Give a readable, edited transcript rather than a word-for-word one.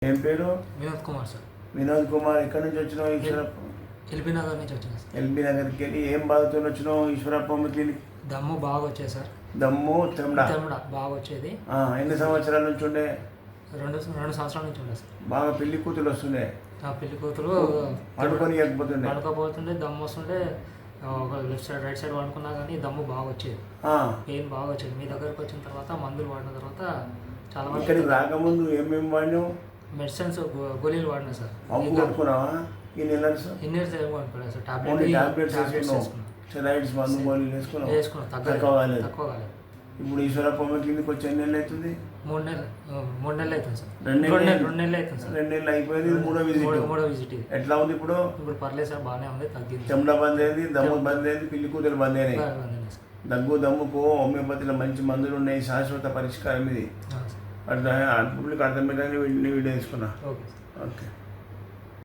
ఏం పేరు? వినోద్ కుమార్ సార్. వినోద్ కుమార్. ఎక్కడి నుంచి వచ్చినావు? ఈశ్వరప్ప ఎల్బీ నగర్ నుంచి వచ్చాను సార్. ఎల్బీ నగర్కి వెళ్ళి ఏం బాధతో వచ్చినావు? ఈశ్వరప్ప క్లినిక్. దమ్ము బాగా వచ్చేది సార్. దమ్ము తెమ్డా బాగా వచ్చేది. ఎన్ని సంవత్సరాల నుంచి ఉండే? రెండు సంవత్సరాల నుంచి ఉండే సార్. బాగా పెళ్లి కూతురు వస్తుండే? పెళ్లి కూతురు పడుకోపోతుండే, దమ్ము వస్తుండే. ఒక లెఫ్ట్ సైడ్ రైట్ సైడ్ పడుకున్నా కానీ దమ్ము బాగా వచ్చేది, పెయిన్ బాగా వచ్చేది. మీ దగ్గరకు వచ్చిన తర్వాత మందులు వాడిన తర్వాత చాలా మంది. ఇక్కడికి రాకముందు ఏమేమి వాడినావు? మెడిసిన్స్ గోళీలు వాడినా సార్. కొనుక్కున్నావా? ఇన్ని ఇయర్స్ ఏమో అనుకోలేదు సార్. టాబ్లెట్స్ స్టెరాయిడ్స్ మందు గోళీలు వేసుకున్నావు? తక్కువ కాలేదు. ఇప్పుడు ఈశ్వరప్ప క్లినిక్ వచ్చి ఎన్ని నెలలు అవుతుంది? 3 నెలలు అవుతుంది సార్. 2 నెలలు అవుతుంది సార్. 2 నెలలు అయిపోయింది. మూడో విజిట్. ఎట్లా ఉంది ఇప్పుడు? ఇప్పుడు పర్లేదు సార్, బాగానే ఉంది, తగ్గింది. చెమట బంద్ అయింది, దమ్ము బంద్ అయింది, పిల్లి కూతురు బంద్ అయినాయి. దమ్ముకు హోమియోపతిలో మంచి మందులు ఉన్నాయి, శాశ్వత పరిష్కారం ఇది. అట్లా పబ్లిక్ అర్థమయ్యేదాన్ని వీడియో తీసుకున్నా. ఓకే.